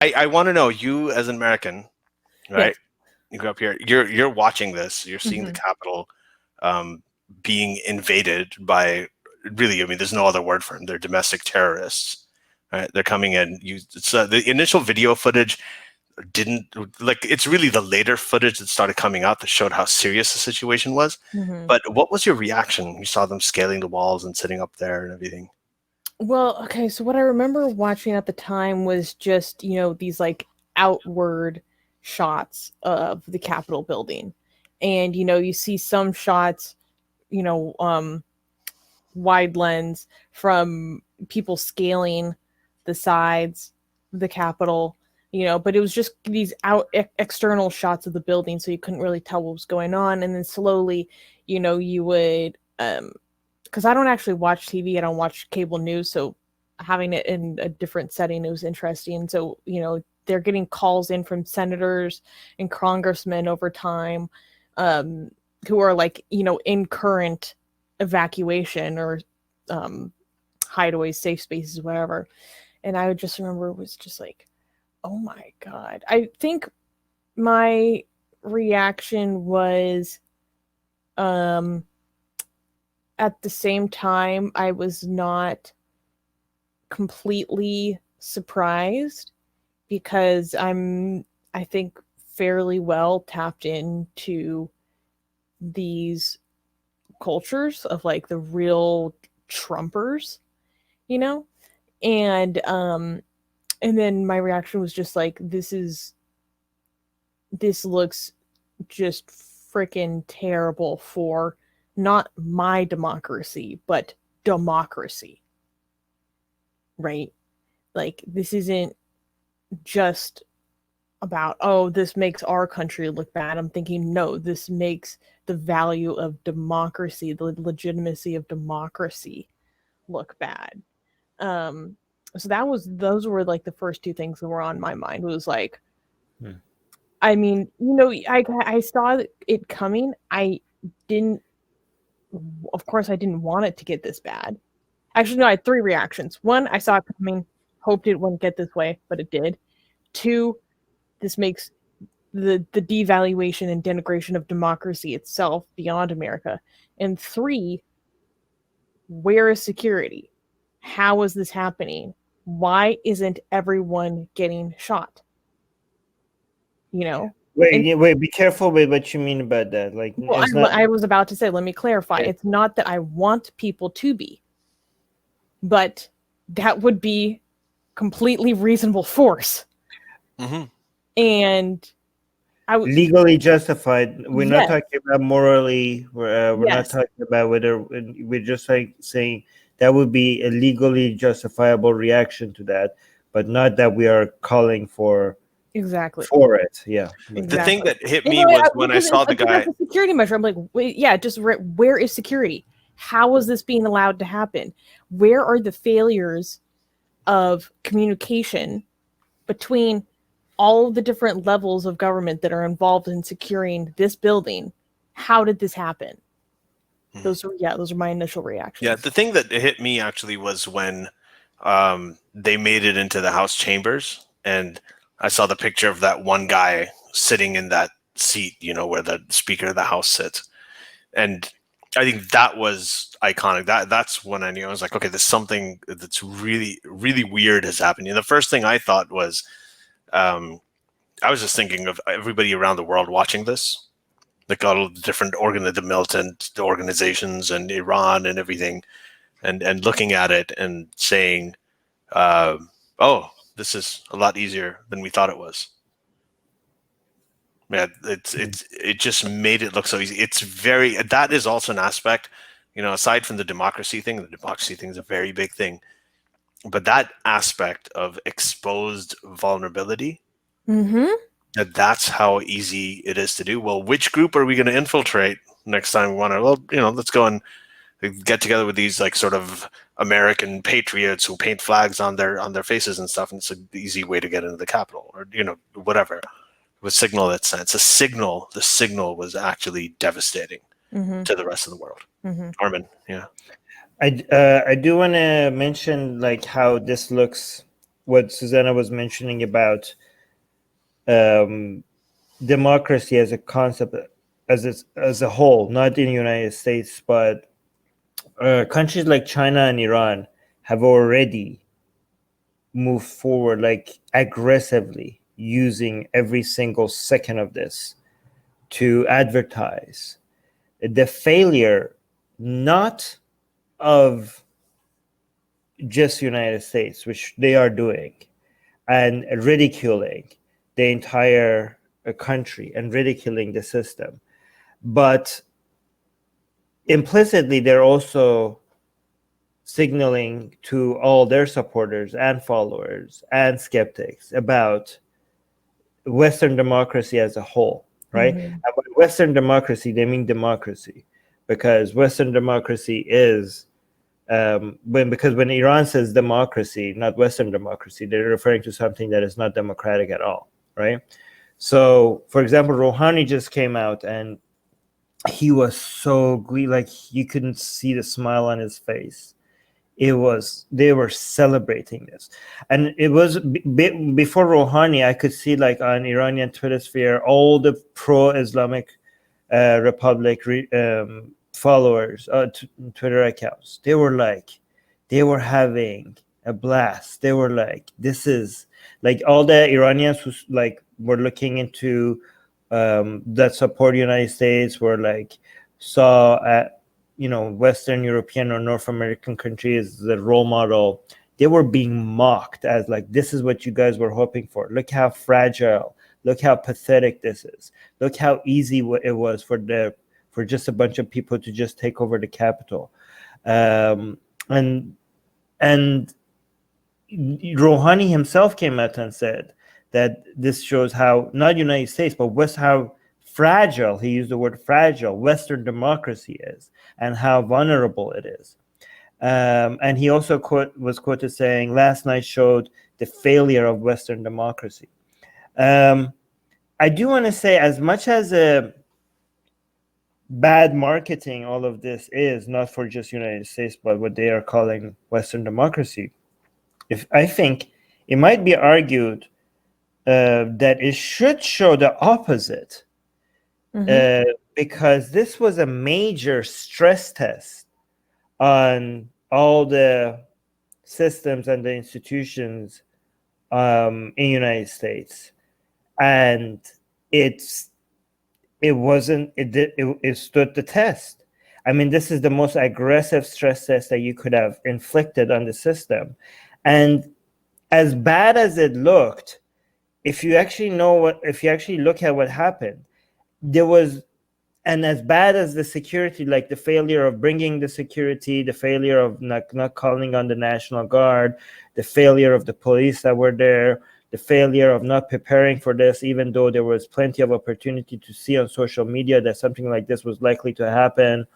I want to know, you as an American, right? Yes. You grew up here. You're watching this. You're seeing the Mm-hmm. Capitol being invaded by, really, I mean, there's no other word for them. They're domestic terrorists. Right? They're coming in. The initial video footage didn't like. It's really the later footage that started coming out that showed how serious the situation was. Mm-hmm. But what was your reaction when you saw them scaling the walls and sitting up there and everything? Well, okay, so what I remember watching at the time was just, these like outward shots of the Capitol building. And, you see some shots, you know, um, wide lens from people scaling the sides of the Capitol, but it was just these external shots of the building, so you couldn't really tell what was going on. And then slowly, you would, because I don't actually watch TV, I don't watch cable news, so having it in a different setting, it was interesting. So, they're getting calls in from senators and congressmen over time, um, who are like, in current evacuation or hideaways, safe spaces, whatever. And I would just remember it was just like, oh my God. I think my reaction was, um, at the same time, I was not completely surprised because I think, fairly well tapped into these cultures of like the real Trumpers, you know? And then my reaction was just like, this looks just freaking terrible for not my democracy, but democracy. Right? Like, this isn't just about, oh, this makes our country look bad. I'm thinking, no, this makes the value of democracy, the legitimacy of democracy look bad. Um, so those were like the first two things that were on my mind. It was like, I mean, I saw it coming. Didn't, of course, I didn't want it to get this bad. Actually, no, I had three reactions. One, I saw it coming, hoped it wouldn't get this way, but it did. Two, this makes the devaluation and denigration of democracy itself beyond America. And three, where is security? How is this happening? Why isn't everyone getting shot? Wait, be careful with what you mean about that. Like, Well, it's not. I was about to say, let me clarify. It's not that I want people to be, but that would be completely reasonable force. Mm-hmm. And legally justified. We're not talking about morally. We're not Yes. talking about whether we're just like saying that would be a legally justifiable reaction to that, but not that we are calling for for it. Yeah. The Exactly. thing that hit me was when I saw the guy. It's a security measure. I'm like, wait, yeah, just where is security? How is this being allowed to happen? Where are the failures of communication between all of the different levels of government that are involved in securing this building? How did this happen? Those are my initial reactions. Yeah, the thing that hit me actually was when they made it into the House chambers, and I saw the picture of that one guy sitting in that seat, where the Speaker of the House sits, and I think that was iconic. That's when I knew. I was like, okay, there's something that's really, really weird has happened. And the first thing I thought was, I was just thinking of everybody around the world watching this, like all of the different the militant organizations and Iran and everything, and looking at it and saying, oh, this is a lot easier than we thought it was. Yeah, it just made it look so easy. That is also an aspect, aside from the democracy thing is a very big thing, but that aspect of exposed vulnerability, that's how easy it is to do. Well, which group are we going to infiltrate next time we want to? Well, let's go and get together with these like sort of American patriots who paint flags on their faces and stuff, and it's an easy way to get into the Capitol, or whatever. With signal that sense, the signal was actually devastating to the rest of the world. Armin, yeah. I do want to mention like how this looks what Susanna was mentioning about democracy as a concept, as a whole, not in the United States, but countries like China and Iran have already moved forward like aggressively, using every single second of this to advertise the failure, not of just United States, which they are doing, and ridiculing the entire country and ridiculing the system, but implicitly they're also signaling to all their supporters and followers and skeptics about Western democracy as a whole, right? Mhm. And by Western democracy, they mean democracy, because Western democracy is when Iran says democracy, not Western democracy, they're referring to something that is not democratic at all, right? So, for example, Rouhani just came out and he was so like you couldn't see the smile on his face. They were celebrating this, and it was before Rouhani. I could see like on Iranian Twitter sphere all the pro-Islamic Republic followers, Twitter accounts. They were having a blast. They were like, this is like all the Iranians who like were looking into that support the United States, were like saw Western European or North American countries the role model. They were being mocked as like, this is what you guys were hoping for. Look how fragile, look how pathetic this is. Look how easy it was for just a bunch of people to just take over the capital. And Rouhani himself came out and said that this shows how, not United States, but how fragile, he used the word fragile, Western democracy is, and how vulnerable it is. And he also was quoted saying, last night showed the failure of Western democracy. I do want to say, as much as bad marketing all of this is, not for just United States, but what they are calling Western democracy, I think it might be argued that it should show the opposite. Because this was a major stress test on all the systems and the institutions in the United States, and it stood the test. I mean, this is the most aggressive stress test that you could have inflicted on the system, and as bad as it looked, if you actually look at what happened, there was, and as bad as the security, like the failure of bringing the security, the failure of not calling on the National Guard, the failure of the police that were there, the failure of not preparing for this, even though there was plenty of opportunity to see on social media that something like this was likely to happen.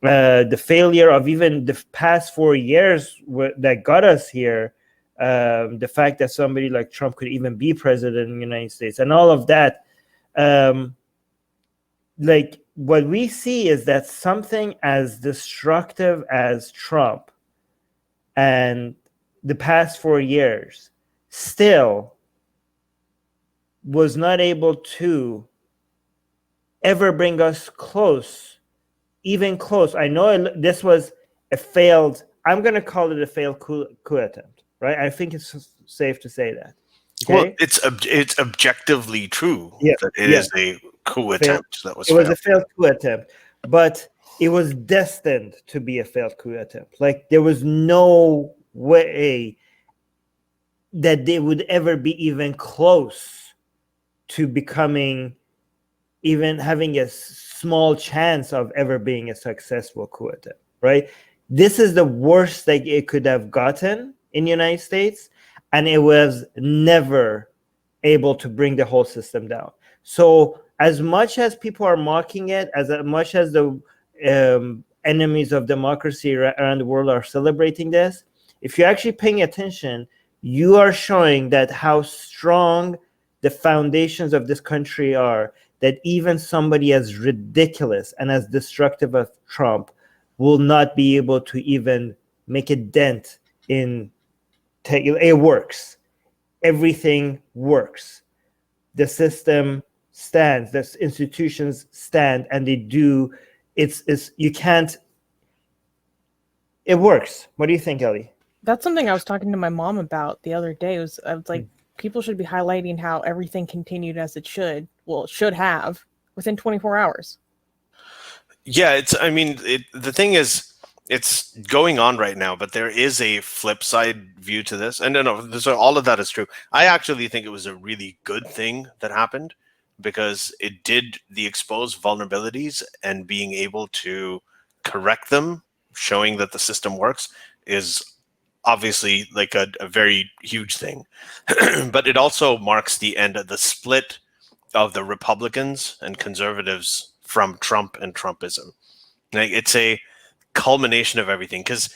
The failure of even the past 4 years that got us here, the fact that somebody like Trump could even be president in the United States, and all of that. Like what we see is that something as destructive as Trump and the past 4 years still was not able to ever bring us close, even close. I know this was a failed, I'm going to call it a failed coup attempt, right? I think it's safe to say that. Okay? Well, it's objectively true that it is a coup attempt that was failed. It was a failed coup attempt, but it was destined to be a failed coup attempt. Like there was no way that they would ever be even close to becoming, even having a small chance of ever being a successful coup attempt, right? This is the worst that it could have gotten in the United States, and it was never able to bring the whole system down. So as much as people are mocking it, as much as the enemies of democracy around the world are celebrating this, if you're actually paying attention, you are showing that how strong the foundations of this country are, that even somebody as ridiculous and as destructive as Trump will not be able to even make a dent in It works. Everything works. The system stands. The institutions stand, and they do. It's you can't. It works. What do you think, Ellie? That's something I was talking to my mom about the other day. I was like, people should be highlighting how everything continued as it should. Well, it should have within 24 hours. Yeah, the thing is, it's going on right now, but there is a flip side view to this. And no, so all of that is true. I actually think it was a really good thing that happened because it did the exposed vulnerabilities, and being able to correct them, showing that the system works, is obviously like a very huge thing. But it also marks the end of the split of the Republicans and conservatives from Trump and Trumpism. Like, it's a culmination of everything, because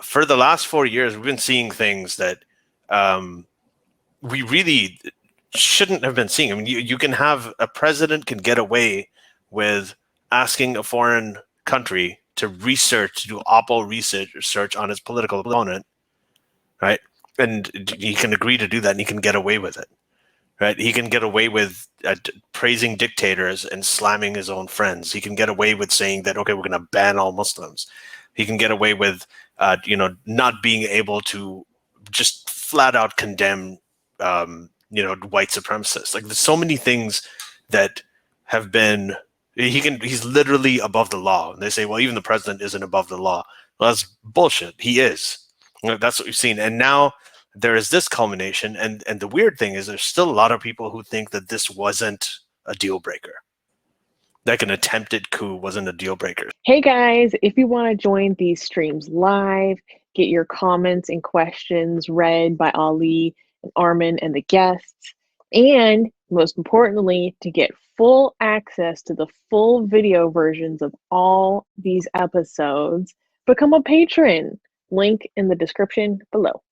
for the last 4 years we've been seeing things that we really shouldn't have been seeing. I mean, you can have a president can get away with asking a foreign country to do oppo research on his political opponent, right? And he can agree to do that, and he can get away with it, right? He can get away with praising dictators and slamming his own friends. He can get away with saying that, okay, we're going to ban all Muslims. He can get away with, not being able to just flat out condemn, white supremacists. Like, there's so many things that have been. He's literally above the law. And they say, well, even the president isn't above the law. Well, that's bullshit. He is. That's what we've seen. And now there is this culmination, and the weird thing is there's still a lot of people who think that this wasn't a deal breaker. Like, an attempted coup wasn't a deal breaker. Hey guys, if you want to join these streams live, get your comments and questions read by Ali and Armin and the guests, and most importantly, to get full access to the full video versions of all these episodes, become a patron. Link in the description below.